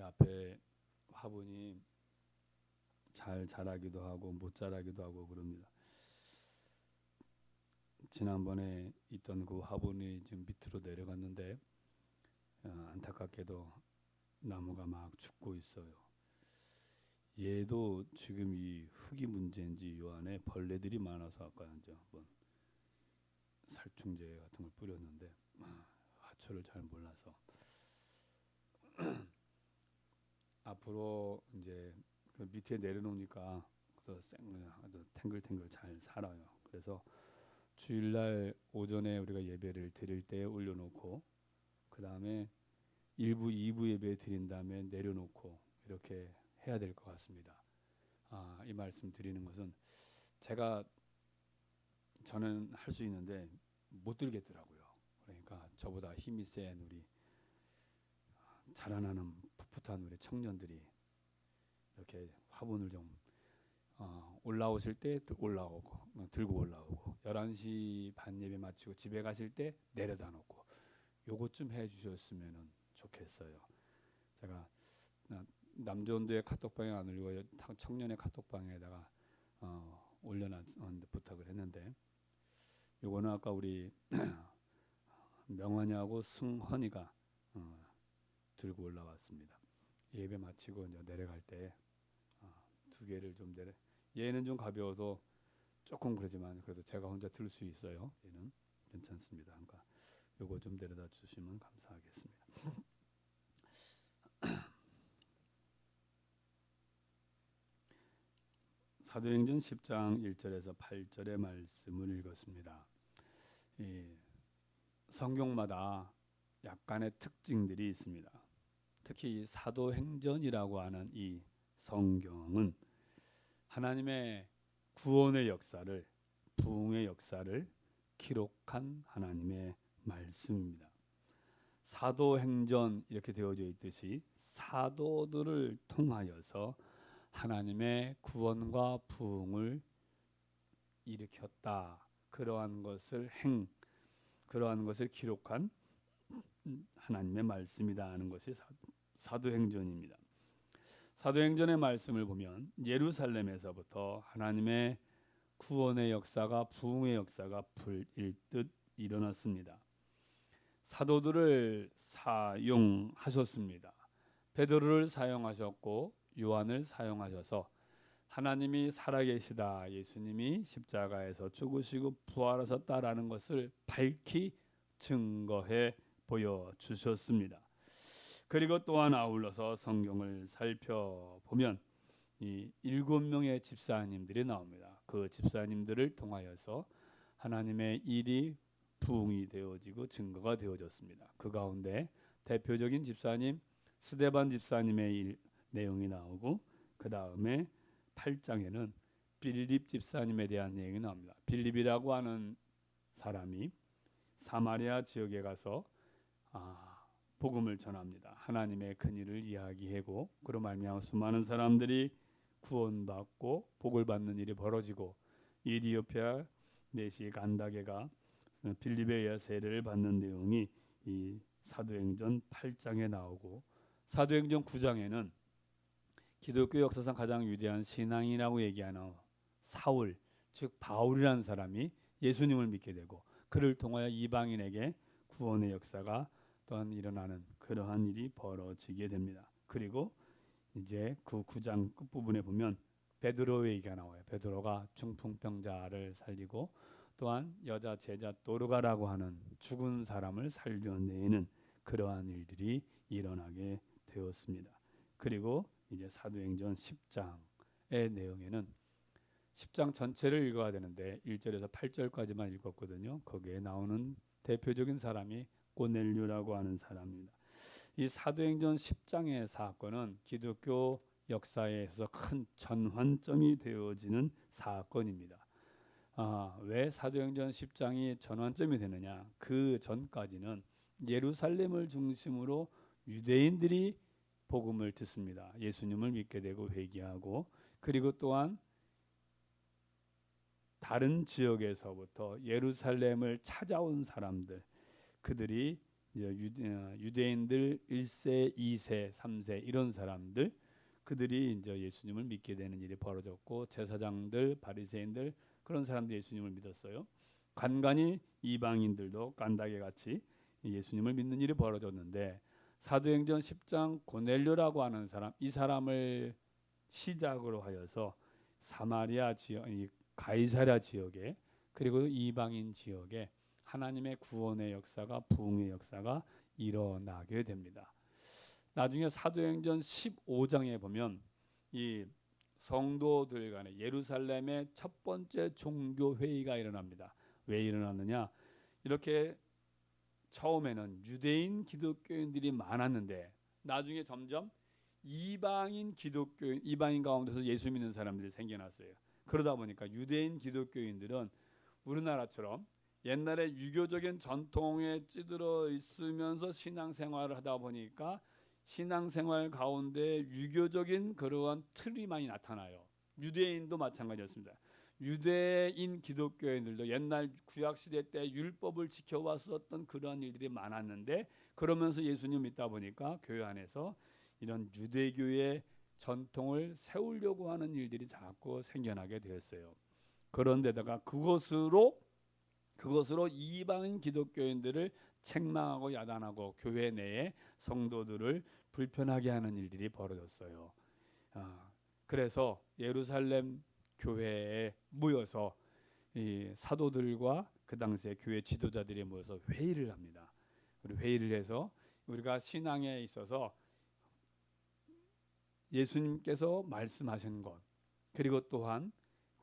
앞에 화분이 잘 자라기도 하고 못 자라기도 하고 그럽니다. 지난번에 있던 그 화분이 지금 밑으로 내려갔는데 안타깝게도 나무가 막 죽고 있어요. 얘도 지금 이 흙이 문제인지 요 안에 벌레들이 많아서 아까 이제 한번 살충제 같은 걸 뿌렸는데 화초를 잘 몰라서 앞으로 이제 그 밑에 내려놓으니까 아주 탱글탱글 잘 살아요. 그래서 주일날 오전에 우리가 예배를 드릴 때 올려놓고 그 다음에 1부, 2부 예배 드린 다음에 내려놓고 이렇게 해야 될 것 같습니다. 이 말씀 드리는 것은 저는 할 수 있는데 못 들겠더라고요. 그러니까 저보다 힘이 센 우리 자라나는 풋풋한 우리 청년들이 이렇게 화분을 좀 올라오실 때 올라오고 들고 올라오고 11시 반 예배 마치고 집에 가실 때 내려다 놓고 요것 좀 해주셨으면 좋겠어요. 제가 남전도의 카톡방에 안 올리고 청년의 카톡방에다가 올려놨는데 부탁을 했는데 요거는 아까 우리 명환이하고 승헌이가 들고 올라왔습니다. 예배 마치고 이제 내려갈 때 두 개를 좀 얘는 좀 가벼워도 조금 그러지만 그래도 제가 혼자 들 수 있어요. 얘는 괜찮습니다. 그러니까 요거 좀 데려다 주시면 감사하겠습니다. 사도행전 10장 1절에서 8절의 말씀을 읽었습니다. 성경마다 약간의 특징들이 있습니다. 특히 사도행전이라고 하는 이 성경은 하나님의 구원의 역사를, 부흥의 역사를 기록한 하나님의 말씀입니다. 사도행전 이렇게 되어져 있듯이 사도들을 통하여서 하나님의 구원과 부흥을 일으켰다. 그러한 것을 기록한 하나님의 말씀이다 하는 것이 사도행전입니다. 사도행전의 말씀을 보면 예루살렘에서부터 하나님의 구원의 역사가 부흥의 역사가 불일듯 일어났습니다. 사도들을 사용하셨습니다. 베드로를 사용하셨고 요한을 사용하셔서 하나님이 살아계시다, 예수님이 십자가에서 죽으시고 부활하셨다라는 것을 밝히 증거해 보여주셨습니다. 그리고 또한 아울러서 성경을 살펴보면 이 7명의 집사님들이 나옵니다. 그 집사님들을 통하여서 하나님의 일이 부흥이 되어지고 증거가 되어졌습니다. 그 가운데 대표적인 집사님 스데반 집사님의 내용이 나오고 그 다음에 8장에는 빌립 집사님에 대한 내용이 나옵니다. 빌립이라고 하는 사람이 사마리아 지역에 가서 복음을 전합니다. 하나님의 큰일을 이야기하고 그로 말미암아 수많은 사람들이 구원받고 복을 받는 일이 벌어지고 이디오피아 내시 간다게가 빌립에 의해 세례를 받는 내용이 이 사도행전 8장에 나오고 사도행전 9장에는 기독교 역사상 가장 위대한 신앙이라고 얘기하는 사울 즉 바울이라는 사람이 예수님을 믿게 되고 그를 통하여 이방인에게 구원의 역사가 또한 일어나는 그러한 일이 벌어지게 됩니다. 그리고 이제 그 9장 끝부분에 보면 베드로의 얘기가 나와요. 베드로가 중풍병자를 살리고 또한 여자 제자 도르가라고 하는 죽은 사람을 살려내는 그러한 일들이 일어나게 되었습니다. 그리고 이제 사도행전 10장의 내용에는 10장 전체를 읽어야 되는데 1절에서 8절까지만 읽었거든요. 거기에 나오는 대표적인 사람이 고넬료라고 하는 사람입니다. 이 사도행전 10장의 사건은 기독교 역사에서 큰 전환점이 되어지는 사건입니다. 왜 사도행전 10장이 전환점이 되느냐? 그 전까지는 예루살렘을 중심으로 유대인들이 복음을 듣습니다. 예수님을 믿게 되고 회개하고 그리고 또한 다른 지역에서부터 예루살렘을 찾아온 사람들 그들이 이제 유대인들 1세, 2세, 3세 이런 사람들 그들이 이제 예수님을 믿게 되는 일이 벌어졌고 제사장들, 바리새인들 그런 사람들이 예수님을 믿었어요. 간간히 이방인들도 깐다게 같이 예수님을 믿는 일이 벌어졌는데 사도행전 10장 고넬료라고 하는 사람, 이 사람을 시작으로 하여서 사마리아 지역, 이 가이사랴 지역에 그리고 이방인 지역에 하나님의 구원의 역사가 부흥의 역사가 일어나게 됩니다. 나중에 사도행전 15장에 보면 이 성도들 간에 예루살렘의 첫 번째 종교 회의가 일어납니다. 왜 일어났느냐? 이렇게 처음에는 유대인 기독교인들이 많았는데 나중에 점점 이방인 기독교인, 이방인 가운데서 예수 믿는 사람들이 생겨났어요. 그러다 보니까 유대인 기독교인들은 우리나라처럼 옛날에 유교적인 전통에 찌들어 있으면서 신앙생활을 하다 보니까 신앙생활 가운데 유교적인 그러한 틀이 많이 나타나요. 유대인도 마찬가지였습니다. 유대인 기독교인들도 옛날 구약시대 때 율법을 지켜왔었던 그런 일들이 많았는데 그러면서 예수님 믿다 보니까 교회 안에서 이런 유대교의 전통을 세우려고 하는 일들이 자꾸 생겨나게 되었어요. 그런데다가 그것으로 이방인 기독교인들을 책망하고 야단하고 교회 내에 성도들을 불편하게 하는 일들이 벌어졌어요. 그래서 예루살렘 교회에 모여서 이 사도들과 그 당시에 교회 지도자들이 모여서 회의를 합니다. 우리 회의를 해서 우리가 신앙에 있어서 예수님께서 말씀하신 것 그리고 또한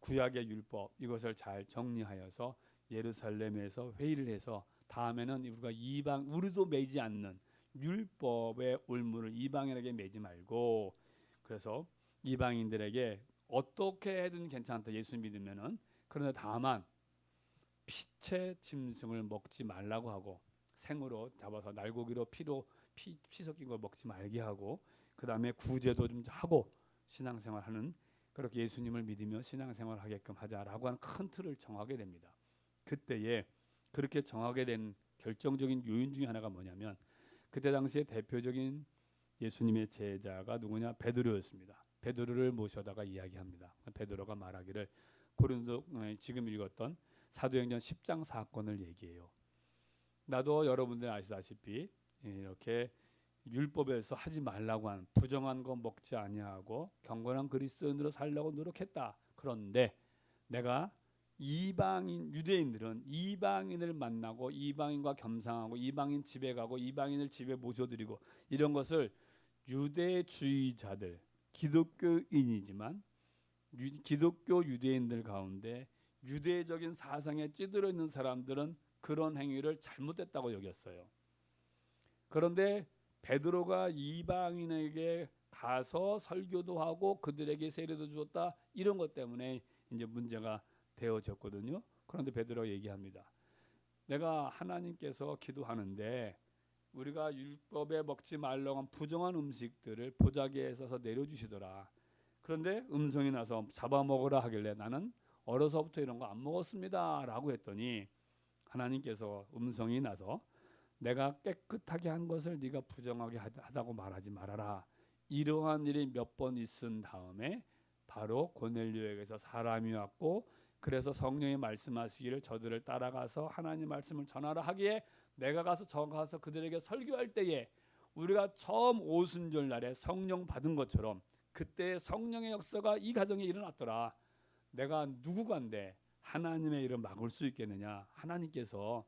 구약의 율법 이것을 잘 정리하여서 예루살렘에서 회의를 해서 다음에는 우리가 우리도 매지 않는 율법의 올무를 이방인에게 매지 말고 그래서 이방인들에게 어떻게 해든 괜찮다 예수 믿으면은 그런데 다만 피채 짐승을 먹지 말라고 하고 생으로 잡아서 날고기로 피 섞인 걸 먹지 말게 하고 그 다음에 구제도 좀 하고 신앙생활하는 그렇게 예수님을 믿으며 신앙생활하게끔 하자라고 하는 큰 틀을 정하게 됩니다. 그때에 그렇게 정하게 된 결정적인 요인 중에 하나가 뭐냐면 그때 당시에 대표적인 예수님의 제자가 누구냐? 베드로였습니다. 베드로를 모셔다가 이야기합니다. 베드로가 말하기를 고린도 지금 읽었던 사도행전 10장 사건을 얘기해요. 나도 여러분들 아시다시피 이렇게 율법에서 하지 말라고 한 부정한 거 먹지 아니하고 경건한 그리스도인으로 살려고 노력했다. 그런데 내가 이방인 유대인들은 이방인을 만나고 이방인과 겸상하고 이방인 집에 가고 이방인을 집에 모셔드리고 이런 것을 유대주의자들 기독교인이지만 기독교 유대인들 가운데 유대적인 사상에 찌들어 있는 사람들은 그런 행위를 잘못됐다고 여겼어요. 그런데 베드로가 이방인에게 가서 설교도 하고 그들에게 세례도 주었다 이런 것 때문에 이제 문제가 되어졌거든요. 그런데 베드로가 얘기합니다. 내가 하나님께서 기도하는데 우리가 율법에 먹지 말라고 한 부정한 음식들을 보자기에 써서 내려주시더라. 그런데 음성이 나서 잡아먹으라 하길래 나는 어려서부터 이런 거 안 먹었습니다 라고 했더니 하나님께서 음성이 나서 내가 깨끗하게 한 것을 네가 부정하게 하다고 말하지 말아라. 이러한 일이 몇 번 있은 다음에 바로 고넬료에게서 사람이 왔고 그래서 성령이 말씀하시기를 저들을 따라가서 하나님 말씀을 전하라 하기에 내가 가서 그들에게 설교할 때에 우리가 처음 오순절 날에 성령 받은 것처럼 그때 성령의 역사가 이 가정에 일어났더라. 내가 누구간데 하나님의 일을 막을 수 있겠느냐. 하나님께서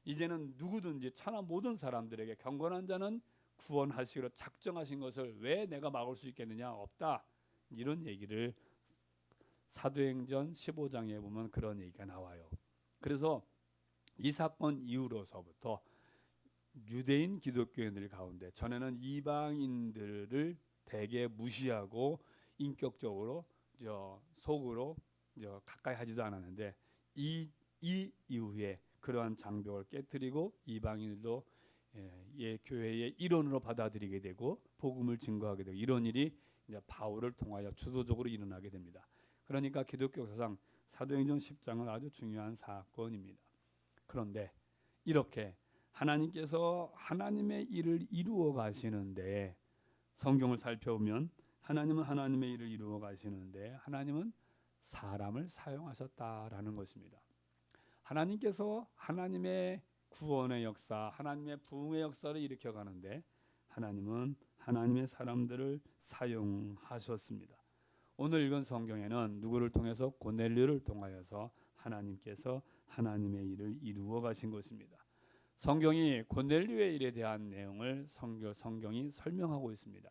이제는 누구든지 천하 모든 사람들에게 경건한 자는 구원하시기로 작정하신 것을 왜 내가 막을 수 있겠느냐. 없다. 이런 얘기를 사도행전 15장에 보면 그런 얘기가 나와요. 그래서 이 사건 이후로서부터 유대인 기독교인들 가운데 전에는 이방인들을 대개 무시하고 인격적으로 속으로 가까이 하지도 않았는데 이 이후에 그러한 장벽을 깨뜨리고 이방인들도 교회의 일원으로 받아들이게 되고 복음을 증거하게 되고 이런 일이 이제 바울을 통하여 주도적으로 일어나게 됩니다. 그러니까 기독교 역사상 사도행전 10장은 아주 중요한 사건입니다. 그런데 이렇게 하나님께서 하나님의 일을 이루어 가시는데, 성경을 살펴보면 하나님은 하나님의 일을 이루어 가시는데 하나님은 사람을 사용하셨다라는 것입니다. 하나님께서 하나님의 구원의 역사, 하나님의 부흥의 역사를 일으켜 가는데 하나님은 하나님의 사람들을 사용하셨습니다. 오늘 읽은 성경에는 누구를 통해서? 고넬료를 통하여서 하나님께서 하나님의 일을 이루어 가신 것입니다. 성경이 고넬료의 일에 대한 내용을 성경이 설명하고 있습니다.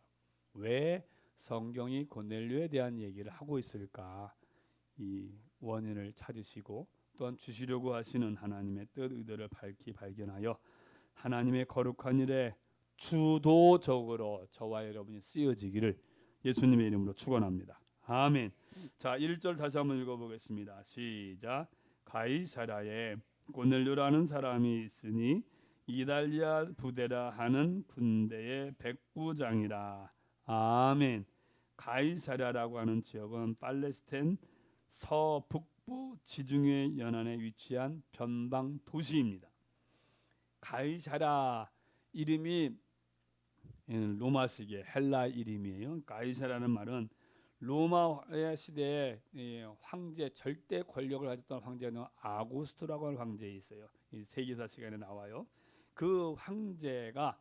왜 성경이 고넬료에 대한 얘기를 하고 있을까? 이 원인을 찾으시고 또한 주시려고 하시는 하나님의 뜻, 의도를 밝히 발견하여 하나님의 거룩한 일에 주도적으로 저와 여러분이 쓰여지기를 예수님의 이름으로 축원합니다. 아멘. 자, 1절 다시 한번 읽어보겠습니다. 시작. 가이사랴에 고넬료라는 사람이 있으니 이달리아 부대라 하는 군대의 백부장이라. 아멘. 가이사랴라고 하는 지역은 팔레스타인 서북부 지중해 연안에 위치한 변방 도시입니다. 가이사랴 이름이 로마식의 헬라 이름이에요. 가이사랴라는 말은 로마의 시대에 황제, 절대 권력을 가졌던 황제는 아구스투라고 하는 황제에 있어요. 이 세계사 시간에 나와요. 그 황제가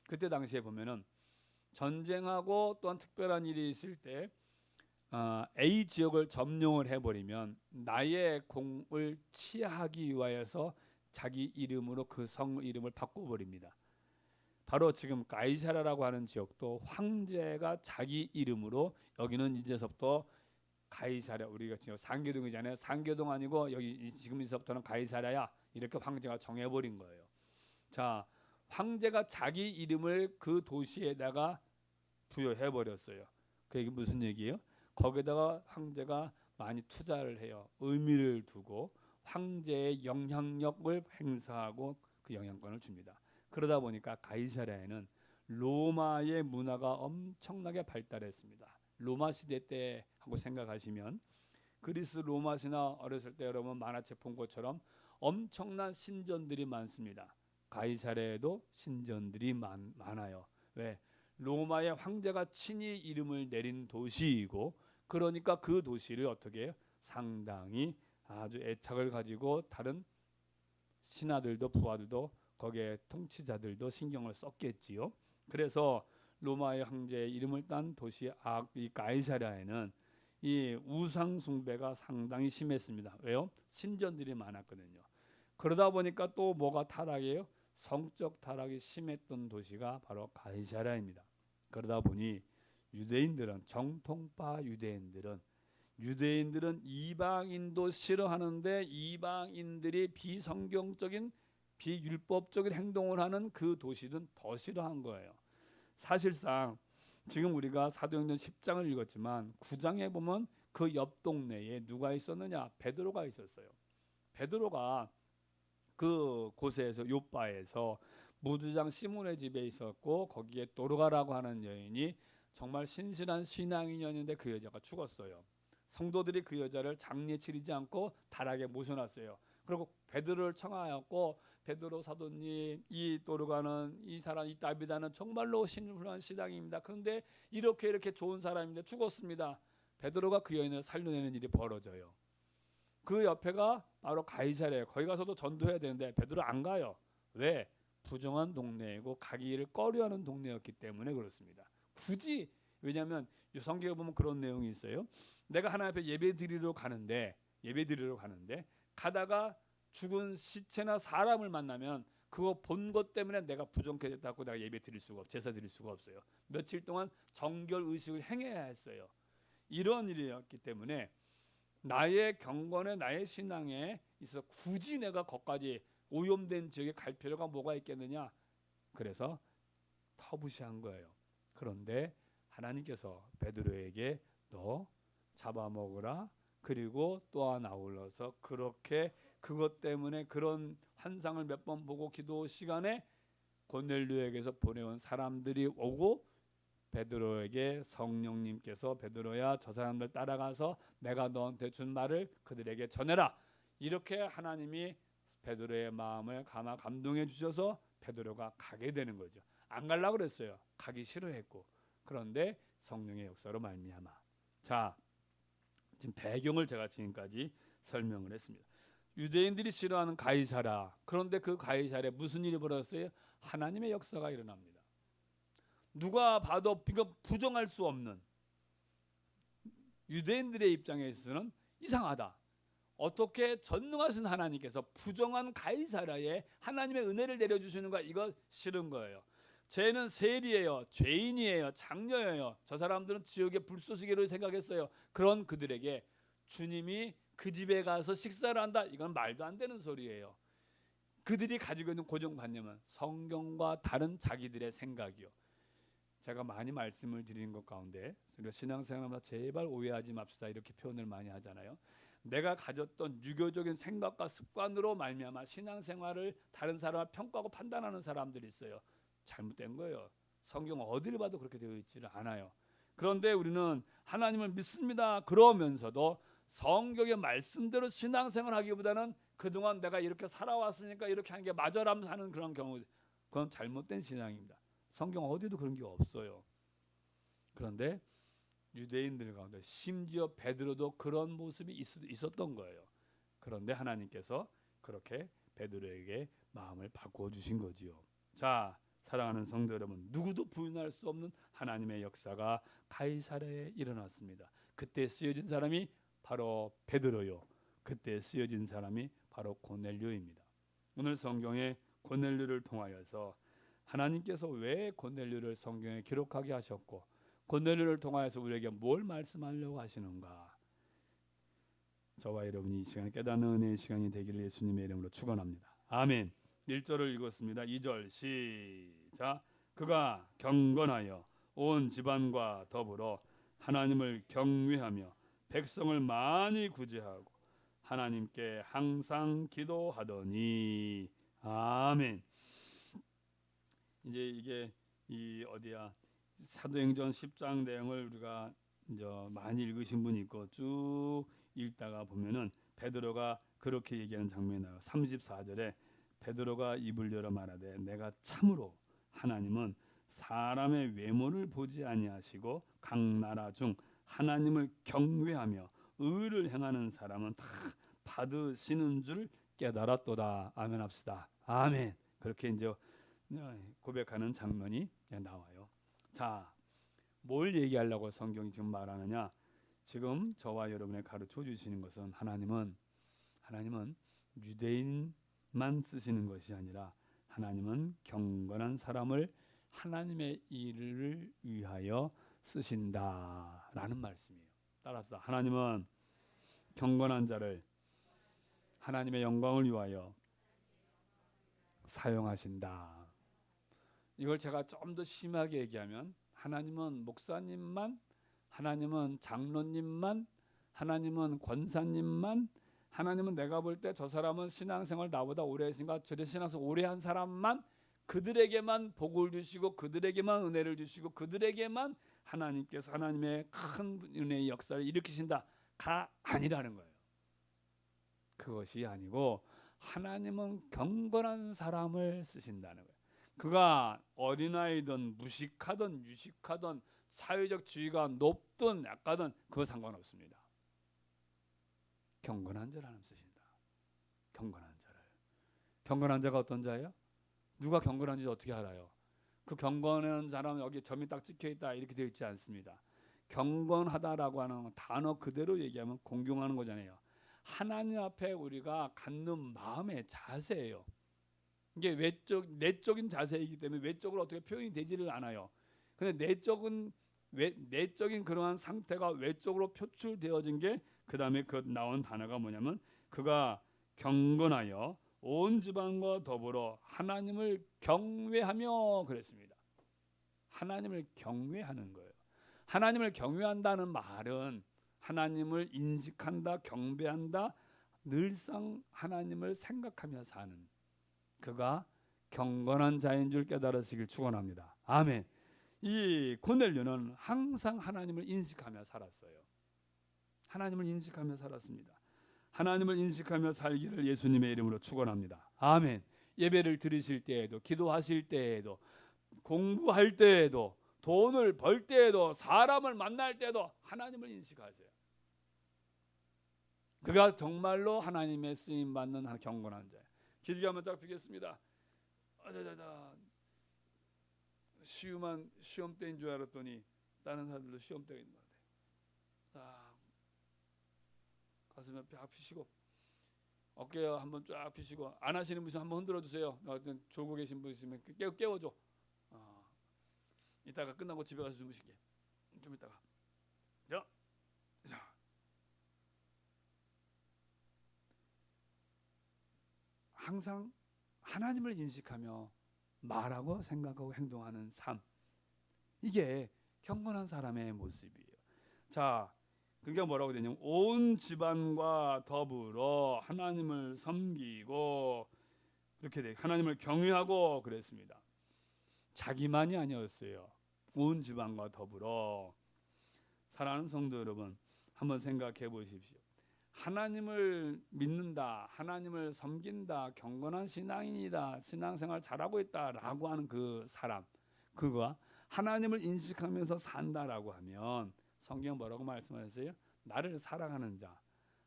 그때 당시에 보면은 전쟁하고 또한 특별한 일이 있을 때 A 지역을 점령을 해버리면 나의 공을 취하기 위하여서 자기 이름으로 그 성 이름을 바꿔버립니다. 바로 지금 가이사라라고 하는 지역도 황제가 자기 이름으로, 여기는 이제서부터 가이사랴, 우리가 지금 상계동이잖아요. 상계동 아니고 여기 지금 이제서부터는 가이사랴야, 이렇게 황제가 정해버린 거예요. 자, 황제가 자기 이름을 그 도시에다가 부여해버렸어요. 그게 무슨 얘기예요? 거기다가 황제가 많이 투자를 해요. 의미를 두고 황제의 영향력을 행사하고 그 영향권을 줍니다. 그러다 보니까 가이사랴에는 로마의 문화가 엄청나게 발달했습니다. 로마 시대 때 하고 생각하시면 그리스 로마 신화 어렸을 때 여러분 만화책 본 것처럼 엄청난 신전들이 많습니다. 가이사랴에도 신전들이 많아요. 왜? 로마의 황제가 친히 이름을 내린 도시이고, 그러니까 그 도시를 어떻게 해요? 상당히 아주 애착을 가지고 다른 신하들도 부하들도 거기에 통치자들도 신경을 썼겠지요. 그래서 로마의 황제의 이름을 딴 도시 이 가이사랴에는 이 우상 숭배가 상당히 심했습니다. 왜요? 신전들이 많았거든요. 그러다 보니까 또 뭐가 타락이에요? 성적 타락이 심했던 도시가 바로 가이사랴입니다. 그러다 보니 유대인들은, 정통파 유대인들은 이방인도 싫어하는데 이방인들이 비성경적인 비율법적인 행동을 하는 그 도시는 더 싫어한 거예요. 사실상 지금 우리가 사도행전 10장을 읽었지만 9장에 보면 그 옆 동네에 누가 있었느냐? 베드로가 있었어요. 베드로가 그 곳에서 요바에서 무두장 시몬의 집에 있었고, 거기에 도르가라고 하는 여인이 정말 신실한 신앙인이었는데 그 여자가 죽었어요. 성도들이 그 여자를 장례 치르지 않고 다락에 모셔놨어요. 그리고 베드로를 청하였고, 베드로 사도님, 이 도르가는, 이 사람, 이 다비다는 정말로 신훌한 신앙입니다. 그런데 이렇게 좋은 사람인데 죽었습니다. 베드로가 그 여인을 살려내는 일이 벌어져요. 그 옆에가 바로 가이사랴예요. 거기 가서도 전도해야 되는데 베드로 안 가요. 왜? 부정한 동네이고 가기를 꺼려하는 동네였기 때문에 그렇습니다. 굳이, 왜냐하면 성경에 보면 그런 내용이 있어요. 내가 하나님 앞에 예배드리러 가는데 가다가 죽은 시체나 사람을 만나면 그거 본 것 때문에 내가 부정케 됐다고 내가 예배 드릴 수가 제사 드릴 수가 없어요. 며칠 동안 정결 의식을 행해야 했어요. 이런 일이었기 때문에 나의 경건에, 나의 신앙에 있어서 굳이 내가 거기까지 오염된 지역에 갈 필요가 뭐가 있겠느냐. 그래서 터부시한 거예요. 그런데 하나님께서 베드로에게 너 잡아먹으라, 그리고 또한 아울러서 그렇게 그것 때문에 그런 환상을 몇 번 보고 기도 시간에 고넬료에게서 보내온 사람들이 오고 베드로에게 성령님께서 베드로야, 저 사람들 따라가서 내가 너한테 준 말을 그들에게 전해라, 이렇게 하나님이 베드로의 마음을 감동해 주셔서 베드로가 가게 되는 거죠. 안 가려고 그랬어요. 가기 싫어했고. 그런데 성령의 역사로 말미암아. 자, 지금 배경을 제가 지금까지 설명을 했습니다. 유대인들이 싫어하는 가이사랴. 그런데 그 가이사랴에 무슨 일이 벌어졌어요? 하나님의 역사가 일어납니다. 누가 봐도 부정할 수 없는, 유대인들의 입장에 있어서는 이상하다. 어떻게 전능하신 하나님께서 부정한 가이사랴에 하나님의 은혜를 내려주시는가? 이거 싫은 거예요. 쟤는 세리예요, 죄인이에요, 장녀예요. 저 사람들은 지옥의 불쏘시개로 생각했어요. 그런 그들에게 주님이 그 집에 가서 식사를 한다, 이건 말도 안 되는 소리예요. 그들이 가지고 있는 고정관념은 성경과 다른 자기들의 생각이요. 제가 많이 말씀을 드리는 것 가운데 우리가 신앙생활하면서 제발 오해하지 맙시다 이렇게 표현을 많이 하잖아요. 내가 가졌던 유교적인 생각과 습관으로 말미암아 신앙생활을 다른 사람을 평가하고 판단하는 사람들이 있어요. 잘못된 거예요. 성경 어디를 봐도 그렇게 되어 있지를 않아요. 그런데 우리는 하나님을 믿습니다. 그러면서도 성경의 말씀대로 신앙생활 하기보다는 그동안 내가 이렇게 살아왔으니까 이렇게 하는 게 맞아라면서 하는 그런 경우, 그건 잘못된 신앙입니다. 성경 어디도 그런 게 없어요. 그런데 유대인들 가운데 심지어 베드로도 그런 모습이 있었던 거예요. 그런데 하나님께서 그렇게 베드로에게 마음을 바꾸어 주신 거지요. 자, 사랑하는 성도 여러분, 누구도 부인할 수 없는 하나님의 역사가 가이사랴에 일어났습니다. 그때 쓰여진 사람이 바로 베드로요. 그때 쓰여진 사람이 바로 고넬료입니다. 오늘 성경에 고넬료를 통하여서 하나님께서 왜 고넬료를 성경에 기록하게 하셨고 고넬료를 통하여서 우리에게 뭘 말씀하려고 하시는가? 저와 여러분이 이 시간에 깨닫는 은혜의 시간이 되기를 예수님의 이름으로 축원합니다. 아멘. 1절을 읽었습니다. 2절 시작. 그가 경건하여 온 집안과 더불어 하나님을 경외하며 백성을 많이 구제하고 하나님께 항상 기도하더니. 아멘. 이제 이게 이 어디야? 사도행전 10장 내용을 우리가 이제 많이 읽으신 분이 있고 쭉 읽다가 보면은 베드로가 그렇게 얘기하는 장면이 나와요. 34절에 베드로가 입을 열어 말하되 내가 참으로 하나님은 사람의 외모를 보지 아니하시고 각 나라 중 하나님을 경외하며 의를 행하는 사람은 다 받으시는 줄 깨달았도다. 아멘 합시다. 아멘. 그렇게 이제 고백하는 장면이 나와요. 자, 뭘 얘기하려고 성경이 지금 말하느냐? 지금 저와 여러분의 가르쳐 주시는 것은 하나님은 유대인만 쓰시는 것이 아니라 하나님은 경건한 사람을 하나님의 일을 위하여 쓰신다라는 말씀이에요. 따라서 하나님은 경건한 자를 하나님의 영광을 위하여 사용하신다. 이걸 제가 좀 더 심하게 얘기하면 하나님은 목사님만, 하나님은 장로님만, 하나님은 권사님만, 하나님은 내가 볼 때 저 사람은 신앙생활 나보다 오래 했으니까 저의 신앙생활 오래 한 사람만 그들에게만 복을 주시고 그들에게만 은혜를 주시고 그들에게만 하나님께서 하나님의 큰 은혜의 역사를 일으키신다가 아니라는 거예요. 그것이 아니고 하나님은 경건한 사람을 쓰신다는 거예요. 그가 어린아이든 무식하든 유식하든 사회적 지위가 높든 약하든 그거 상관없습니다. 경건한 자를 하나님 쓰신다. 경건한 자를. 경건한 자가 어떤 자예요? 누가 경건한지 어떻게 알아요? 그 경건한 사람은 여기 점이 딱 찍혀있다 이렇게 되어 있지 않습니다. 경건하다라고 하는 단어 그대로 얘기하면 공경하는 거잖아요. 하나님 앞에 우리가 갖는 마음의 자세예요. 이게 내적인 자세이기 때문에 외적으로 어떻게 표현이 되지를 않아요. 근데 내적인 그러한 상태가 외적으로 표출되어진 게 그 다음에 그 나온 단어가 뭐냐면 그가 경건하여 온 집안과 더불어 하나님을 경외하며 그랬습니다. 하나님을 경외하는 거예요. 하나님을 경외한다는 말은 하나님을 인식한다, 경배한다, 늘상 하나님을 생각하며 사는 그가 경건한 자인 줄 깨달으시길 축원합니다. 아멘. 이 고넬료는 항상 하나님을 인식하며 살았어요. 하나님을 인식하며 살았습니다. 하나님을 인식하며 살기를 예수님의 이름으로 축원합니다. 아멘. 예배를 드리실 때에도, 기도하실 때에도, 공부할 때에도, 돈을 벌 때에도, 사람을 만날 때도 하나님을 인식하세요. 그가 정말로 하나님의 쓰임 받는 경건한 자예요. 기지개 한번 쫙 펴겠습니다. 시험 때인 줄 알았더니 다른 사람들도 시험 때가 있는 것 같아요. 가슴에 쫙 펴시고 어깨 한번 쫙 펴시고, 안 하시는 분이 한번 흔들어 주세요. 졸고 계신 분 있으면 깨워줘. 이따가 끝나고 집에 가서 주무시게. 좀 이따가. 자, 항상 하나님을 인식하며 말하고 생각하고 행동하는 삶, 이게 경건한 사람의 모습이에요. 자, 그러니까 뭐라고 되냐면 온 집안과 더불어 하나님을 섬기고, 그렇게 돼 하나님을 경외하고 그랬습니다. 자기만이 아니었어요. 온 집안과 더불어. 사랑하는 성도 여러분, 한번 생각해 보십시오. 하나님을 믿는다, 하나님을 섬긴다, 경건한 신앙인이다, 신앙생활 잘하고 있다라고 하는 그 사람, 그가 하나님을 인식하면서 산다라고 하면 성경 뭐라고 말씀하셨어요? 나를 사랑하는 자,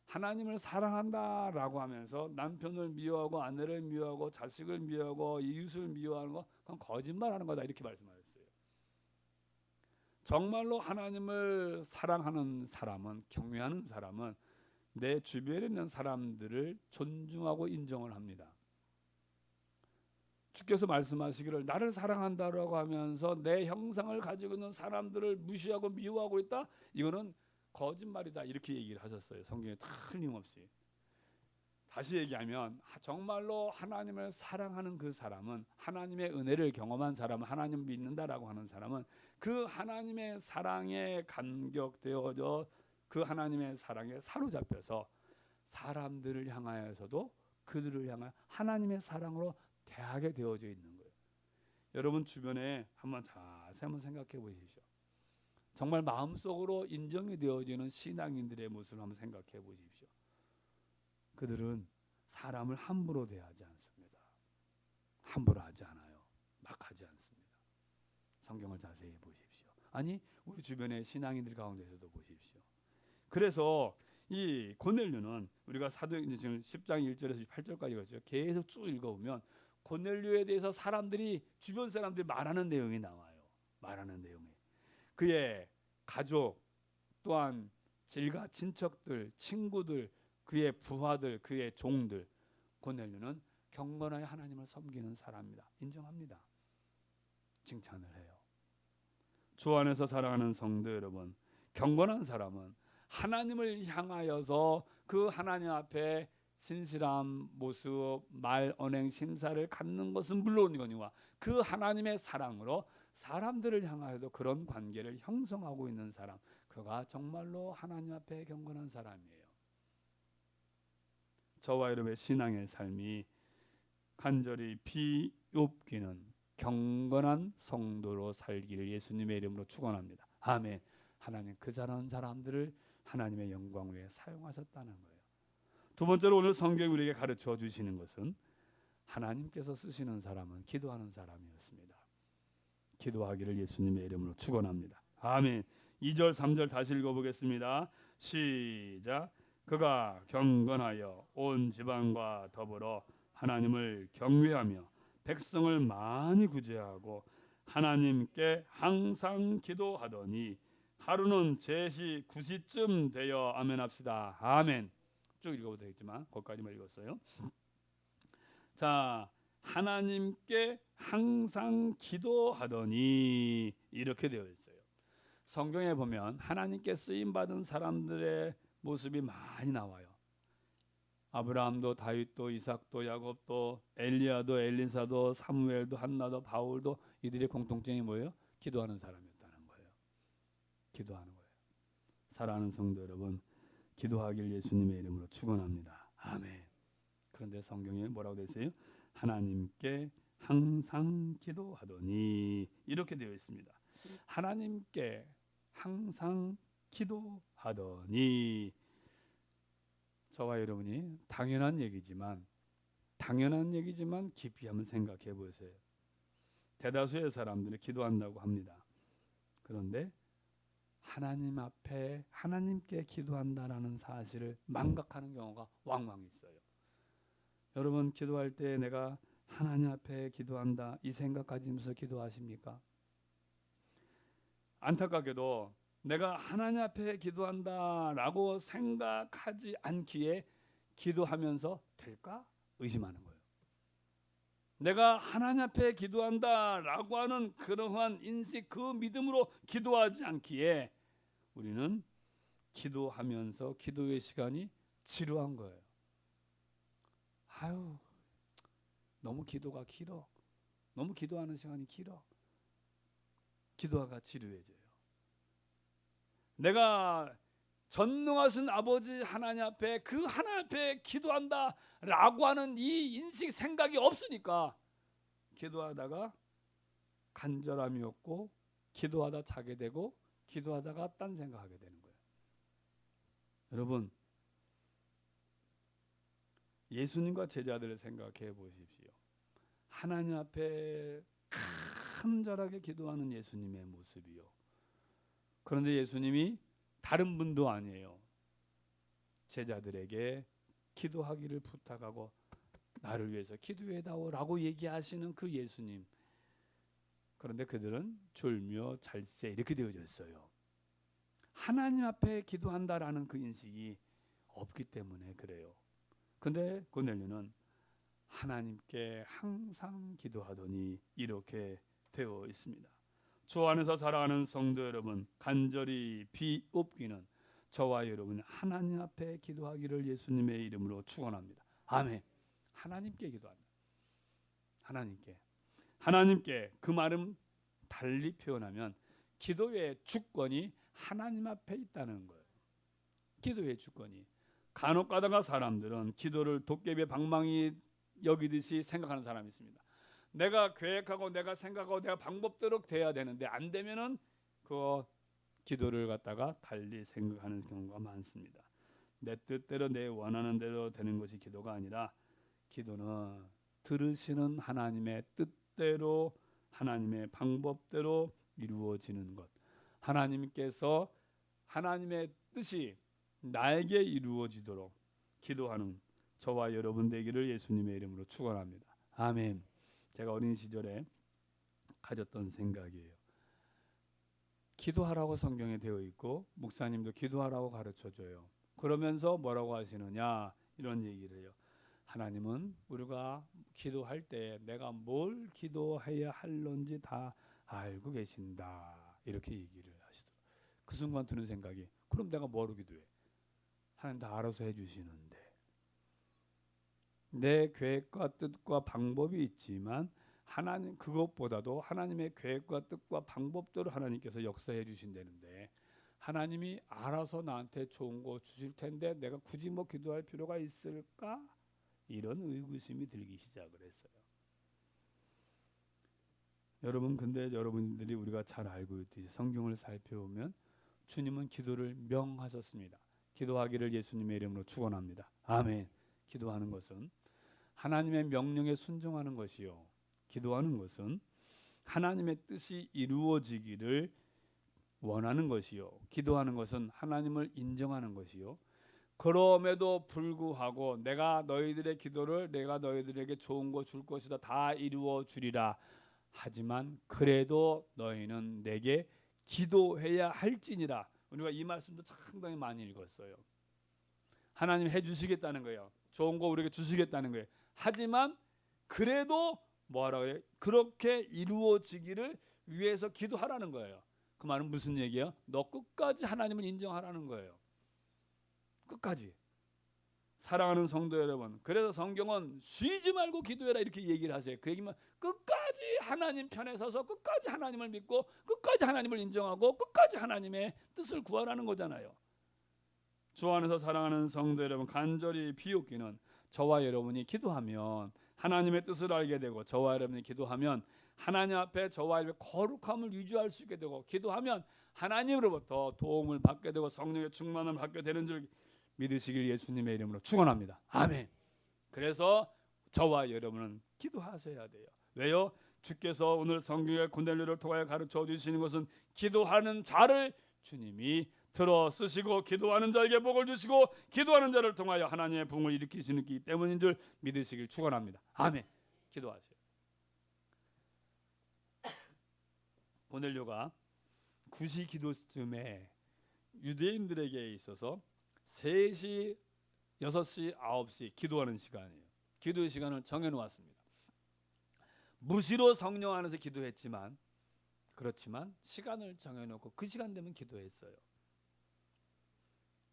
하나님을 사랑한다라고 하면서 남편을 미워하고 아내를 미워하고 자식을 미워하고 이웃을 미워하는 거, 그건 거짓말하는 거다, 이렇게 말씀하셨어요. 정말로 하나님을 사랑하는 사람은, 경외하는 사람은 내 주변에 있는 사람들을 존중하고 인정을 합니다. 주께서 말씀하시기를 나를 사랑한다라고 하면서 내 형상을 가지고 있는 사람들을 무시하고 미워하고 있다? 이거는 거짓말이다, 이렇게 얘기를 하셨어요. 성경에 틀림없이. 다시 얘기하면 정말로 하나님을 사랑하는 그 사람은, 하나님의 은혜를 경험한 사람은, 하나님을 믿는다라고 하는 사람은 그 하나님의 사랑에 감격되어져 그 하나님의 사랑에 사로잡혀서 사람들을 향하여서도 그들을 향하여 하나님의 사랑으로 대하게 되어져 있는 거예요. 여러분 주변에 한번 자세히 한번 생각해 보십시오. 정말 마음속으로 인정이 되어지는 신앙인들의 모습을 한번 생각해 보십시오. 그들은 사람을 함부로 대하지 않습니다. 함부로 하지 않아요. 막 하지 않습니다. 성경을 자세히 보십시오. 아니, 우리 주변의 신앙인들 가운데서도 보십시오. 그래서 이 고넬료는 우리가 사도행전 지금 10장 1절에서 8절까지 읽었죠. 계속 쭉 읽어보면 고넬료에 대해서 사람들이, 주변 사람들이 말하는 내용이 나와요. 말하는 내용이. 그의 가족, 또한 질가 친척들, 친구들, 그의 부하들, 그의 종들, 고넬료는 경건하게 하나님을 섬기는 사람입니다. 인정합니다. 칭찬을 해요. 주 안에서 사랑하는 성도 여러분, 경건한 사람은 하나님을 향하여서 그 하나님 앞에 신실한 모습, 말, 언행, 심사를 갖는 것은 물론이거니와 그 하나님의 사랑으로 사람들을 향하여도 그런 관계를 형성하고 있는 사람, 그가 정말로 하나님 앞에 경건한 사람이에요. 저와 여러분의 신앙의 삶이 간절히 비옵기는 경건한 성도로 살기를 예수님의 이름으로 축원합니다. 아멘. 하나님 그 잘하는 사람들을 하나님의 영광 위에 사용하셨다는 거예요. 두 번째로 오늘 성경이 우리에게 가르쳐 주시는 것은 하나님께서 쓰시는 사람은 기도하는 사람이었습니다. 기도하기를 예수님의 이름으로 축원합니다. 아멘. 2절 3절 다시 읽어보겠습니다. 시작. 그가 경건하여 온 지방과 더불어 하나님을 경외하며 백성을 많이 구제하고 하나님께 항상 기도하더니 하루는 제시 9시쯤 되어 아멘 합시다. 아멘. 쭉 읽어도 되겠지만 거기까지만 읽었어요. 자, 하나님께 항상 기도하더니 이렇게 되어 있어요. 성경에 보면 하나님께 쓰임 받은 사람들의 모습이 많이 나와요. 아브라함도, 다윗도, 이삭도, 야곱도, 엘리야도, 엘리사도, 사무엘도, 한나도, 바울도, 이들의 공통점이 뭐예요? 기도하는 사람이었다는 거예요. 기도하는 거예요. 사랑하는 성도 여러분, 기도하길 예수님의 이름으로 축원합니다. 아멘. 그런데 성경에 뭐라고 되어 있어요? 하나님께 항상 기도하더니 이렇게 되어 있습니다. 하나님께 항상 기도하더니, 저와 여러분이 당연한 얘기지만 깊이 한번 생각해 보세요. 대다수의 사람들이 기도한다고 합니다. 그런데 하나님 앞에 하나님께 기도한다라는 사실을 망각하는 경우가 왕왕 있어요. 여러분 기도할 때 내가 하나님 앞에 기도한다 이 생각 가지면서 기도하십니까? 안타깝게도 내가 하나님 앞에 기도한다라고 생각하지 않기에 기도하면서 될까 의심하는 거예요. 내가 하나님 앞에 기도한다라고 하는 그러한 인식 그 믿음으로 기도하지 않기에 우리는 기도하면서 기도의 시간이 지루한 거예요. 아유 너무 기도가 길어. 너무 기도하는 시간이 길어. 기도가 지루해져요. 내가 전능하신 아버지 하나님 앞에 그 하나님 앞에 기도한다라고 하는 이 인식 생각이 없으니까 기도하다가 간절함이 없고 기도하다 자게 되고 기도하다가 딴 생각하게 되는 거예요. 여러분 예수님과 제자들을 생각해 보십시오. 하나님 앞에 간절하게 기도하는 예수님의 모습이요. 그런데 예수님이 다른 분도 아니에요. 제자들에게 기도하기를 부탁하고 나를 위해서 기도해다오라고 얘기하시는 그 예수님. 그런데 그들은 졸며 잘세 이렇게 되어져 있어요. 하나님 앞에 기도한다라는 그 인식이 없기 때문에 그래요. 근데 고넬료는 하나님께 항상 기도하더니 이렇게 되어 있습니다. 주 안에서 사랑하는 성도 여러분, 간절히 비옵기는 저와 여러분 하나님 앞에 기도하기를 예수님의 이름으로 축원합니다. 아멘. 하나님께 기도한다. 하나님께 그 말은 달리 표현하면 기도의 주권이 하나님 앞에 있다는 거예요. 기도의 주권이. 간혹 가다가 사람들은 기도를 도깨비 방망이 여기듯이 생각하는 사람이 있습니다. 내가 계획하고 내가 생각하고 내가 방법대로 돼야 되는데 안 되면은 그 기도를 갖다가 달리 생각하는 경우가 많습니다. 내 뜻대로 내 원하는 대로 되는 것이 기도가 아니라 기도는 들으시는 하나님의 뜻대로 하나님의 방법대로 이루어지는 것. 하나님께서 하나님의 뜻이 나에게 이루어지도록 기도하는 저와 여러분 되기를 예수님의 이름으로 축원합니다. 아멘. 제가 어린 시절에 가졌던 생각이에요. 기도하라고 성경에 되어 있고 목사님도 기도하라고 가르쳐줘요. 그러면서 뭐라고 하시느냐 이런 얘기를 해요. 하나님은 우리가 기도할 때 내가 뭘 기도해야 할런지 다 알고 계신다 이렇게 얘기를 하시더라고요. 그 순간 드는 생각이 그럼 내가 뭐로 기도해? 하나님 다 알아서 해주시는데 내 계획과 뜻과 방법이 있지만 하나님 그것보다도 하나님의 계획과 뜻과 방법대로 하나님께서 역사해 주신다는데 하나님이 알아서 나한테 좋은 거 주실 텐데 내가 굳이 뭐 기도할 필요가 있을까? 이런 의구심이 들기 시작을 했어요. 여러분 근데 여러분들이 우리가 잘 알고 있듯이 성경을 살펴보면 주님은 기도를 명하셨습니다. 기도하기를 예수님의 이름으로 축원합니다. 아멘. 기도하는 것은 하나님의 명령에 순종하는 것이요. 기도하는 것은 하나님의 뜻이 이루어지기를 원하는 것이요. 기도하는 것은 하나님을 인정하는 것이요. 그럼에도 불구하고 내가 너희들의 기도를 내가 너희들에게 좋은 거 줄 것이다 다 이루어 주리라. 하지만 그래도 너희는 내게 기도해야 할지니라. 우리가 이 말씀도 상당히 많이 읽었어요. 하나님 해주시겠다는 거예요. 좋은 거 우리에게 주시겠다는 거예요. 하지만 그래도 뭐라고 해요? 그렇게 이루어지기를 위해서 기도하라는 거예요. 그 말은 무슨 얘기예요? 너 끝까지 하나님을 인정하라는 거예요. 끝까지. 사랑하는 성도 여러분, 그래서 성경은 쉬지 말고 기도해라 이렇게 얘기를 하세요. 그 얘기만 끝까지 하나님 편에 서서 끝까지 하나님을 믿고 끝까지 하나님을 인정하고 끝까지 하나님의 뜻을 구하라는 거잖아요. 주 안에서 사랑하는 성도 여러분, 간절히 비웃기는 저와 여러분이 기도하면 하나님의 뜻을 알게 되고 저와 여러분이 기도하면 하나님 앞에 저와 여러분의 거룩함을 유지할 수 있게 되고 기도하면 하나님으로부터 도움을 받게 되고 성령의 충만을 받게 되는 줄 믿으시길 예수님의 이름으로 축원합니다. 아멘. 그래서 저와 여러분은 기도하셔야 돼요. 왜요? 주께서 오늘 성경의 고넬료를 통하여 가르쳐 주시는 것은 기도하는 자를 주님이 들어 쓰시고 기도하는 자에게 복을 주시고 기도하는 자를 통하여 하나님의 부흥을 일으키시는 기 때문인 줄 믿으시길 축원합니다. 아멘. 기도하세요. 고넬료가 9시 기도쯤에 유대인들에게 있어서 3시, 6시, 9시 기도하는 시간이에요. 기도의 시간을 정해놓았습니다. 무시로 성령 안에서 기도했지만 그렇지만 시간을 정해놓고 그 시간 되면 기도했어요.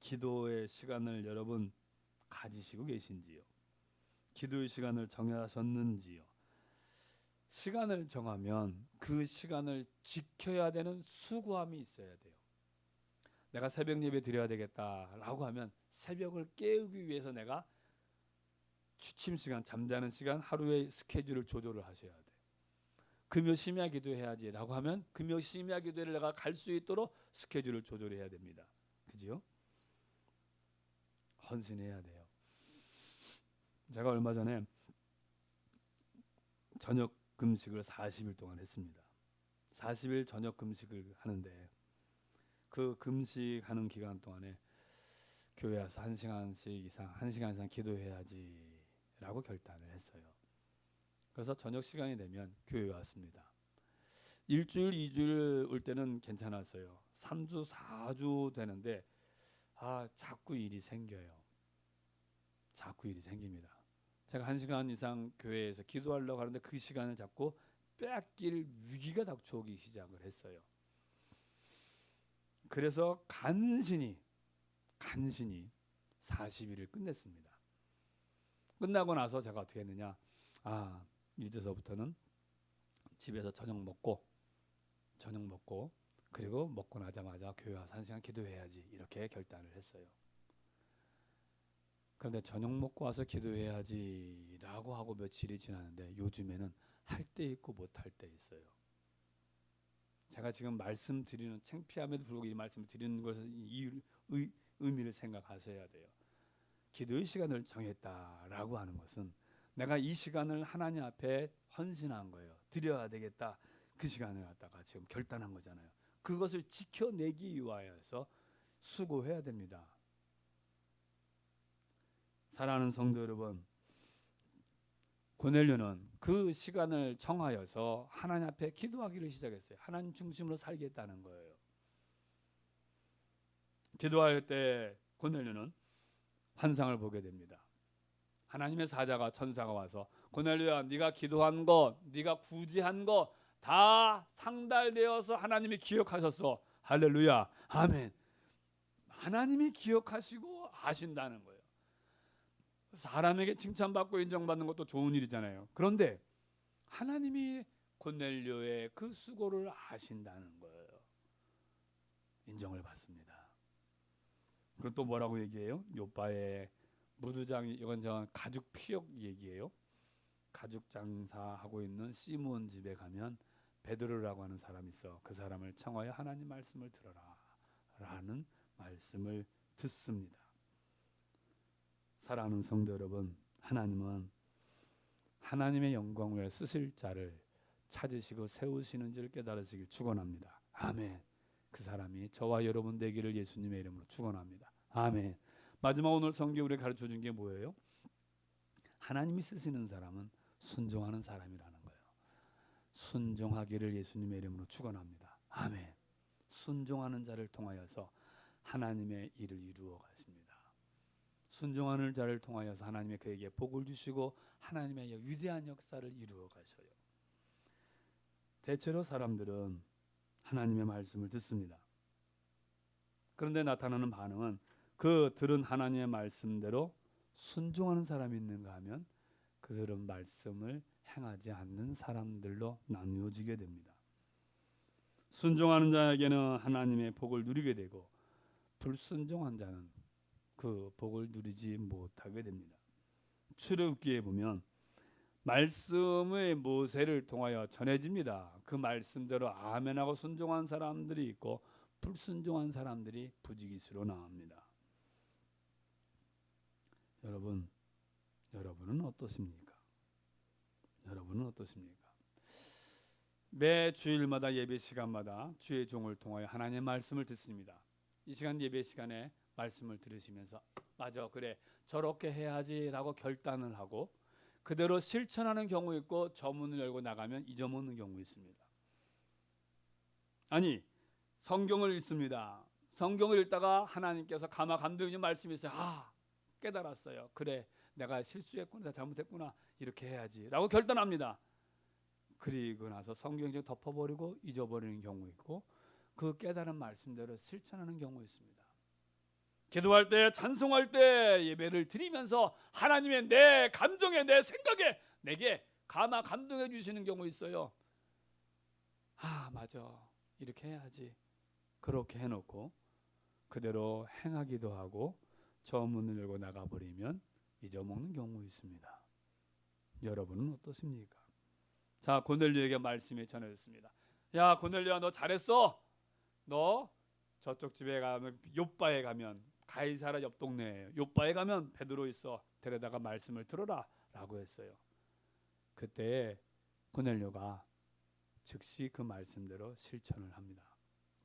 기도의 시간을 여러분 가지시고 계신지요? 기도의 시간을 정하셨는지요? 시간을 정하면 그 시간을 지켜야 되는 수고함이 있어야 돼요. 내가 새벽 예배 드려야 되겠다라고 하면 새벽을 깨우기 위해서 내가 취침 시간, 잠자는 시간, 하루의 스케줄을 조절을 하셔야 돼요. 금요 심야 기도해야지라고 하면 금요 심야 기도를 내가 갈 수 있도록 스케줄을 조절해야 됩니다. 그지요? 헌신해야 돼요. 제가 얼마 전에 저녁 금식을 40일 동안 했습니다. 40일 저녁 금식을 하는데 그 금식하는 기간 동안에 교회 와서 1시간씩 이상 1시간 이상 기도해야지라고 결단을 했어요. 그래서 저녁 시간이 되면 교회에 왔습니다. 1주일 2주일 올 때는 괜찮았어요. 3주 4주 되는데 자꾸 일이 생겨요. 자꾸 일이 생깁니다. 제가 1시간 이상 교회에서 기도하려고 하는데 그 시간을 자꾸 빼앗길 위기가 닥쳐오기 시작을 했어요. 그래서 간신히 40일을 끝냈습니다. 끝나고 나서 제가 어떻게 했느냐? 이제서부터는 집에서 저녁 먹고 그리고 먹고 나자마자 교회 와서 1시간 기도해야지 이렇게 결단을 했어요. 그런데 저녁 먹고 와서 기도해야지라고 하고 며칠이 지났는데 요즘에는 할 때 있고 못할 때 있어요. 제가 지금 말씀드리는 창피함에도 불구하고 이 말씀을 드리는 것을 이 의미를 생각하셔야 돼요. 기도의 시간을 정했다라고 하는 것은 내가 이 시간을 하나님 앞에 헌신한 거예요. 드려야 되겠다. 그 시간을 갖다가 지금 결단한 거잖아요. 그것을 지켜내기 위하여서 수고해야 됩니다. 사랑하는 성도 여러분, 고넬료는 그 시간을 정하여서 하나님 앞에 기도하기를 시작했어요. 하나님 중심으로 살겠다는 거예요. 기도할 때 고넬료는 환상을 보게 됩니다. 하나님의 사자가 천사가 와서 고넬료야, 네가 기도한 거, 네가 구제한 거 다 상달되어서 하나님이 기억하셨어. 할렐루야, 아멘. 하나님이 기억하시고 하신다는 거예요. 사람에게 칭찬받고 인정받는 것도 좋은 일이잖아요. 그런데 하나님이 고넬료의 그 수고를 아신다는 거예요. 인정을 받습니다. 그리고 또 뭐라고 얘기해요? 요바의 무두장, 이건 저 가죽 피역 얘기예요. 가죽 장사하고 있는 시몬 집에 가면 베드로라고 하는 사람이 있어. 그 사람을 청하여 하나님 말씀을 들어라 라는 말씀을 듣습니다. 사랑하는 성도 여러분, 하나님은 하나님의 영광을 위해 쓰실 자를 찾으시고 세우시는 줄 깨달으시길 축원합니다. 아멘. 그 사람이 저와 여러분 되기를 예수님의 이름으로 축원합니다. 아멘. 마지막 오늘 성경 우리 가르쳐 준 게 뭐예요? 하나님이 쓰시는 사람은 순종하는 사람이라는 거예요. 순종하기를 예수님의 이름으로 축원합니다. 아멘. 순종하는 자를 통하여서 하나님의 일을 이루어 가십니다. 순종하는 자를 통하여서 하나님의 그에게 복을 주시고 하나님의 위대한 역사를 이루어 가셔요. 대체로 사람들은 하나님의 말씀을 듣습니다. 그런데 나타나는 반응은 그 들은 하나님의 말씀대로 순종하는 사람이 있는가 하면 그들은 말씀을 행하지 않는 사람들로 나누어지게 됩니다. 순종하는 자에게는 하나님의 복을 누리게 되고 불순종한 자는 그 복을 누리지 못하게 됩니다. 출애굽기에 보면 말씀의 모세를 통하여 전해집니다. 그 말씀대로 아멘하고 순종한 사람들이 있고 불순종한 사람들이 부지기수로 나옵니다. 여러분은 어떠십니까? 여러분은 어떠십니까? 매 주일마다 예배 시간마다 주의 종을 통하여 하나님의 말씀을 듣습니다. 이 시간 예배 시간에 말씀을 들으시면서 맞아, 그래, 저렇게 해야지라고 결단을 하고 그대로 실천하는 경우 있고, 저 문을 열고 나가면 잊어먹는 경우 있습니다. 아니, 성경을 읽습니다. 성경을 읽다가 하나님께서 감화 감동 있는 말씀이 있어요. 깨달았어요. 그래, 내가 실수했구나, 잘못했구나, 이렇게 해야지 라고 결단합니다. 그리고 나서 성경 좀 덮어버리고 잊어버리는 경우 있고, 그 깨달은 말씀대로 실천하는 경우 있습니다. 기도할 때, 찬송할 때, 예배를 드리면서 하나님의 내 감정에, 내 생각에 내게 감화 감동해 주시는 경우 있어요. 맞아, 이렇게 해야지. 그렇게 해놓고 그대로 행하기도 하고 저 문을 열고 나가버리면 잊어먹는 경우 있습니다. 여러분은 어떠십니까? 자, 고넬료에게 말씀이 전해졌습니다. 야, 고넬료야, 너 잘했어. 너 저쪽 집에 가면, 요바에 가면, 가이사라 옆 동네에 요바에 가면 베드로 있어. 데려다가 말씀을 들어라 라고 했어요. 그때 고넬료가 즉시 그 말씀대로 실천을 합니다.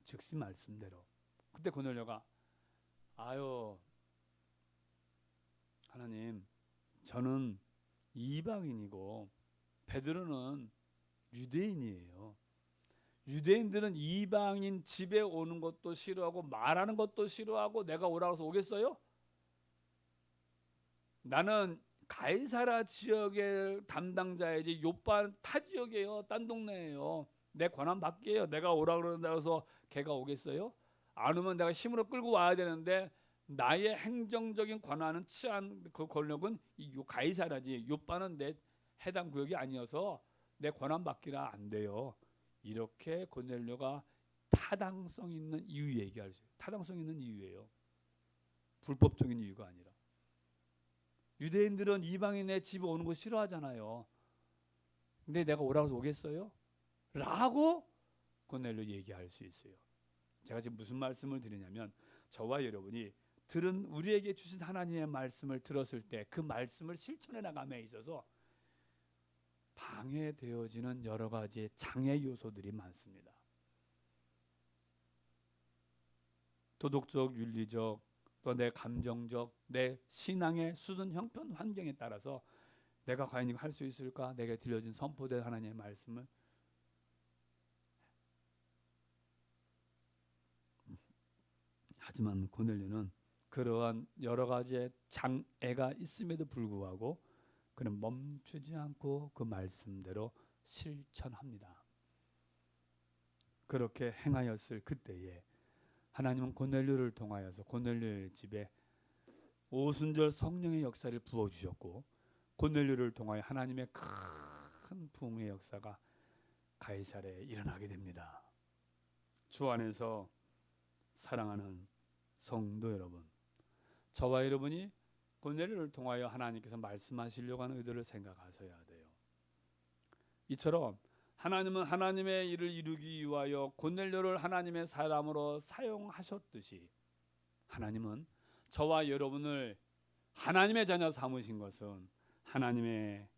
즉시 말씀대로. 그때 고넬료가 하나님, 저는 이방인이고 베드로는 유대인이에요. 유대인들은 이방인 집에 오는 것도 싫어하고 말하는 것도 싫어하고 내가 오라고 해서 오겠어요? 나는 가이사라 지역의 담당자이지 요빠 타 지역이에요. 딴 동네예요. 내 권한 밖이에요. 내가 오라고 그런다고 해서 걔가 오겠어요? 안 오면 내가 힘으로 끌고 와야 되는데, 나의 행정적인 권한은 치안 그 권력은 이 가이사라지 요빠는 내 해당 구역이 아니어서 내 권한 받기라 안 돼요. 이렇게 고넬료가 타당성 있는 이유 얘기할 수 있어요. 타당성 있는 이유예요. 불법적인 이유가 아니라. 유대인들은 이방인의 집에 오는 거 싫어하잖아요. 근데 내가 오라고 해서 오겠어요? 라고 고넬료 얘기할 수 있어요. 제가 지금 무슨 말씀을 드리냐면, 저와 여러분이 들은, 우리에게 주신 하나님의 말씀을 들었을 때 그 말씀을 실천해 나감에 있어서 방해되어지는 여러 가지 장애 요소들이 많습니다. 도덕적, 윤리적, 또 내 감정적, 내 신앙의 수준, 형편, 환경에 따라서 내가 과연 이거 할 수 있을까? 내게 들려진 선포된 하나님의 말씀을 하지만 고넬료는 그러한 여러 가지의 장애가 있음에도 불구하고 그는 멈추지 않고 그 말씀대로 실천합니다. 그렇게 행하였을 그때에 하나님은 고넬료를 통하여서 고넬료의 집에 오순절 성령의 역사를 부어주셨고, 고넬료를 통하여 하나님의 큰 부흥의 역사가 가이사랴에 일어나게 됩니다. 주 안에서 사랑하는 성도 여러분, 저와 여러분이 고넬료를 통하여 하나님께서 말씀하시려고 하는 의도를 생각하셔야 돼요. 이처럼 하나님은 하나님의 일을 이루기 위하여 고넬료를 하나님의 사람으로 사용하셨듯이, 하나님은 저와 여러분을 하나님의 자녀 삼으신 것은 하나님의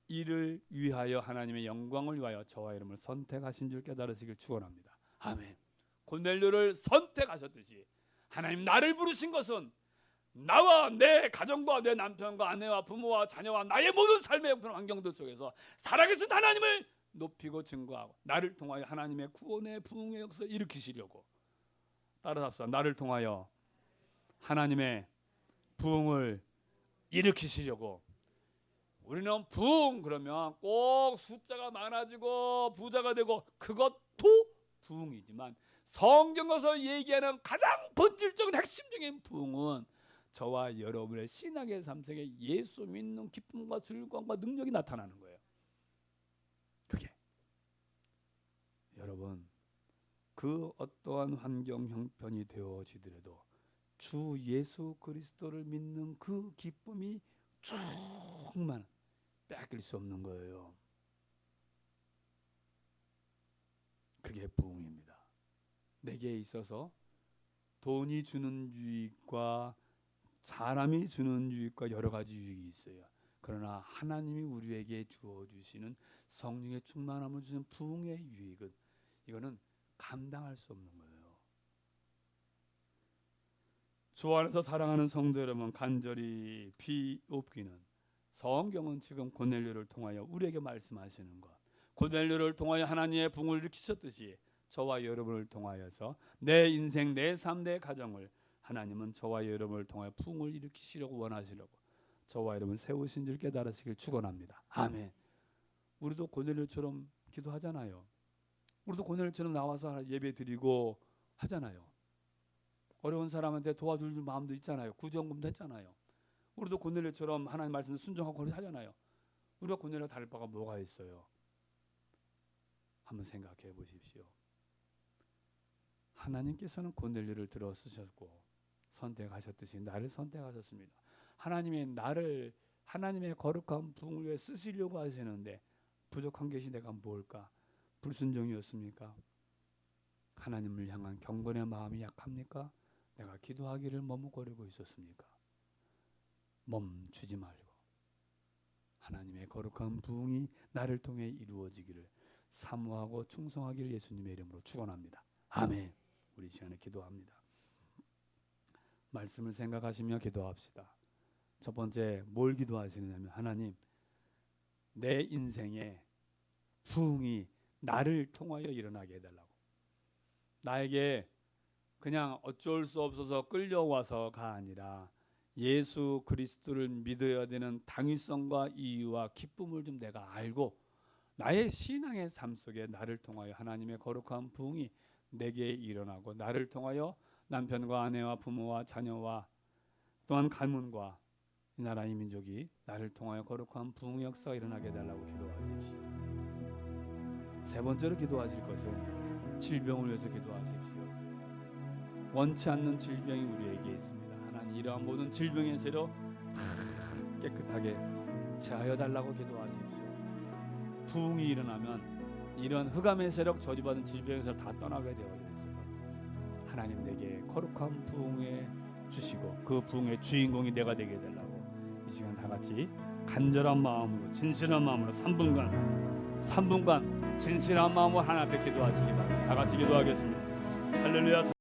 일을 위하여, 하나님의 영광을 위하여 저와 여러분을 선택하신 줄 깨달으시길 축원합니다. 아멘. 고넬료를 선택하셨듯이 하나님 나를 부르신 것은 나와 내 가정과 내 남편과 아내와 부모와 자녀와 나의 모든 삶의 형편 환경들 속에서 살아계신 하나님을 높이고 증거하고 나를 통하여 하나님의 구원의 부흥의 역사를 일으키시려고, 따라합시다. 나를 통하여 하나님의 부흥을 일으키시려고. 우리는 부흥 그러면 꼭 숫자가 많아지고 부자가 되고, 그것도 부흥이지만 성경에서 얘기하는 가장 본질적인 핵심적인 부흥은 저와 여러분의 신앙의 삶 속에 예수 믿는 기쁨과 즐거움과 능력이 나타나는 거예요. 그게 여러분, 그 어떠한 환경 형편이 되어지더라도 주 예수 그리스도를 믿는 그 기쁨이 정말 뺏길 수 없는 거예요. 그게 부흥입니다. 내게 있어서 돈이 주는 유익과 사람이 주는 유익과 여러 가지 유익이 있어요. 그러나 하나님이 우리에게 주어 주시는 성령의 충만함을 주는 부흥의 유익은 이거는 감당할 수 없는 거예요. 주 안에서 사랑하는 성도 여러분, 간절히 비옵기는 성경은 지금 고넬료를 통하여 우리에게 말씀하시는 것, 고넬료를 통하여 하나님의 부흥을 일으키셨듯이 저와 여러분을 통하여서 내 인생, 내 삶, 내 가정을 하나님은 저와 여러분을 통하여 부흥을 일으키시려고 원하시려고 저와 여러분 세우신 줄 깨달으시길 축원합니다. 아멘. 우리도 고넬료처럼 기도하잖아요. 우리도 고넬료처럼 나와서 예배 드리고 하잖아요. 어려운 사람한테 도와줄 마음도 있잖아요. 구제원금도 했잖아요. 우리도 고넬료처럼 하나님 말씀을 순종하고 하잖아요. 우리가 고넬료와 다를 바가 뭐가 있어요? 한번 생각해 보십시오. 하나님께서는 고넬료를 들어 쓰셨고 선택하셨듯이 나를 선택하셨습니다. 하나님의 나를 하나님의 거룩한 부흥을 위해 쓰시려고 하시는데 부족한 것이 내가 뭘까? 불순종이었습니까? 하나님을 향한 경건의 마음이 약합니까? 내가 기도하기를 머뭇거리고 있었습니까? 멈추지 말고 하나님의 거룩한 부흥이 나를 통해 이루어지기를 사모하고 충성하기를 예수님의 이름으로 축원합니다. 아멘. 우리 시간에 기도합니다. 말씀을 생각하시며 기도합시다. 첫 번째 뭘 기도하시느냐면 하나님 내 인생에 부흥이 나를 통하여 일어나게 해달라고. 나에게 그냥 어쩔 수 없어서 끌려와서가 아니라 예수 그리스도를 믿어야 되는 당위성과 이유와 기쁨을 좀 내가 알고 나의 신앙의 삶 속에 나를 통하여 하나님의 거룩한 부흥이 내게 일어나고 나를 통하여 남편과 아내와 부모와 자녀와 또한 가문과 이 나라의 민족이 나를 통하여 거룩한 부흥의 역사가 일어나게 해달라고 기도하십시오. 세 번째로 기도하실 것은 질병을 위해서 기도하십시오. 원치 않는 질병이 우리에게 있습니다. 하나님 이러한 모든 질병의 세력 다 깨끗하게 제하여 달라고 기도하십시오. 부흥이 일어나면 이런 흑암의 세력 저주받은 질병에서 다 떠나게 되어져 있어요. 하나님 내게 거룩한 부흥에 주시고 그 부흥의 주인공이 내가 되게 해달라고 이 시간 다 같이 간절한 마음으로 진실한 마음으로 3분간 진실한 마음으로 하나님 앞에 기도하시기 바랍니다. 다 같이 기도하겠습니다. 할렐루야.